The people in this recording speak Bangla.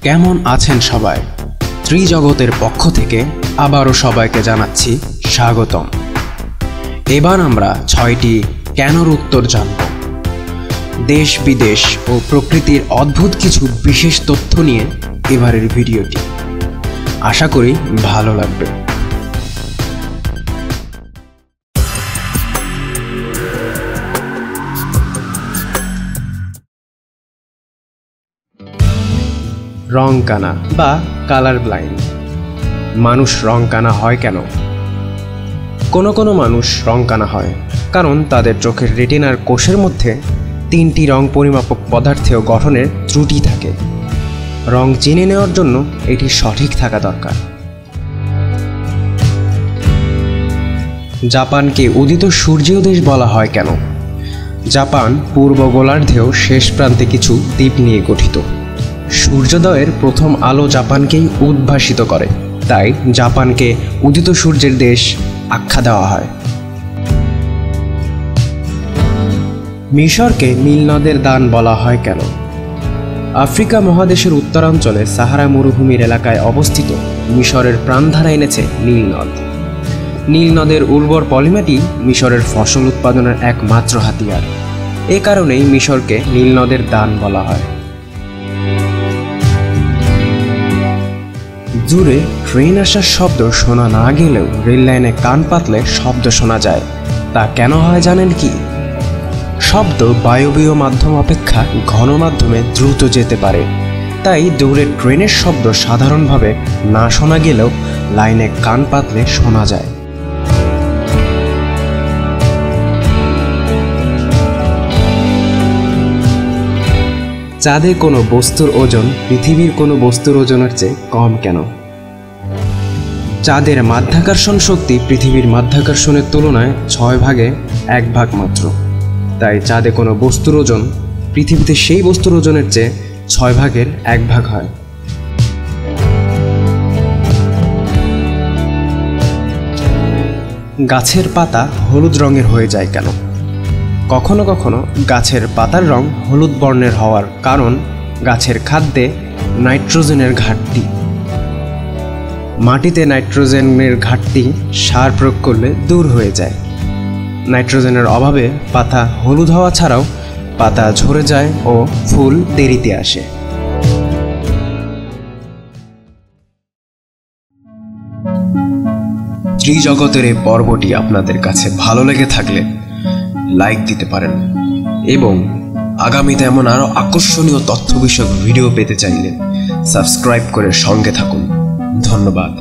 কেমন আছেন সবাই? ত্রিজগতের পক্ষ থেকে আবারও সবাইকে জানাচ্ছি স্বাগতম। এবার আমরা 6টি কেনর উত্তর জানব। দেশ বিদেশ ও প্রকৃতির অদ্ভুত কিছু বিশেষ তথ্য নিয়ে এবারের ভিডিওটি। আশা করি ভালো লাগবে। রং কানা বা কালার ব্লাইন্ড। মানুষ রং কানা হয় কেন? কোনো মানুষ রং কানা হয় কারণ তাদের চোখের রেটিনার কোষের মধ্যে 3টি রং পরিমাপক পদার্থে ও গঠনের ত্রুটি থাকে। রং চিনে নেওয়ার জন্য এটি সঠিক থাকা দরকার। জাপানকে উদিত সূর্যীয় দেশ বলা হয় কেন? জাপান পূর্ব গোলার্ধেও শেষ প্রান্তে কিছু দ্বীপ নিয়ে গঠিত। সূর্যোদয়ের প্রথম আলো জাপানকেই উদ্ভাসিত করে, তাই জাপানকে উদিত সূর্যের দেশ আখ্যা দেওয়া হয়। মিশরকে নীল নদের দান বলা হয় কেন? আফ্রিকা মহাদেশের উত্তরাঞ্চলে সাহারা মরুভূমির এলাকায় অবস্থিত মিশরের প্রাণধারা এনেছে নীল নদ। নীল নদের উর্বর পলিমাটি মিশরের ফসল উৎপাদনের একমাত্র হাতিয়ার। এ কারণেই মিশরকে নীল নদের দান বলা হয়। দূরে ট্রেন আসার শব্দ শোনা না গেলেও রেল লাইনে কান পাতলে শব্দ শোনা যায়। তা কেন হয় জানেন কি? শব্দ বায়বীয় মাধ্যম অপেক্ষা ঘন মাধ্যমে দ্রুত যেতে পারে, তাই দূরে ট্রেনের শব্দ সাধারণভাবে না শোনা গেলেও লাইনে কান পাতলে শোনা যায়। চাঁদে কোনো বস্তুর ওজন পৃথিবীর কোনো বস্তুর ওজনের চেয়ে কম কেন? চাঁদের মাধ্যাকর্ষণ শক্তি পৃথিবীর মাধ্যাকর্ষণের তুলনায় 6 ভাগে 1 ভাগ মাত্র। তাই চাঁদে কোনো বস্তুর ওজন পৃথিবীতে সেই বস্তুর ওজনের চেয়ে 6 ভাগের 1 ভাগ হয়। গাছের পাতা হলুদ রঙের হয়ে যায় কেন? কখনো কখনো গাছের পাতার রং হলুদ বর্ণের হওয়ার কারণ গাছের খাদ্যে নাইট্রোজেনের ঘাটতি। মাটিতে নাইট্রোজেনের ঘাটতি সার প্রয়োগ করলে দূর হয়ে যায়। নাইট্রোজেনের অভাবে পাতা হলুদ হওয়া ছাড়াও পাতা ঝরে যায় ও ফুল দেরিতে আসে। ত্রিজগতের এই পর্বটি আপনাদের কাছে ভালো লেগে থাকলে লাইক দিতে পারেন এবং আগামীতে এমন আরো আকর্ষণীয় তথ্য বিষয়ক ভিডিও পেতে চাইলে সাবস্ক্রাইব করে সঙ্গে থাকুন। ধন্যবাদ।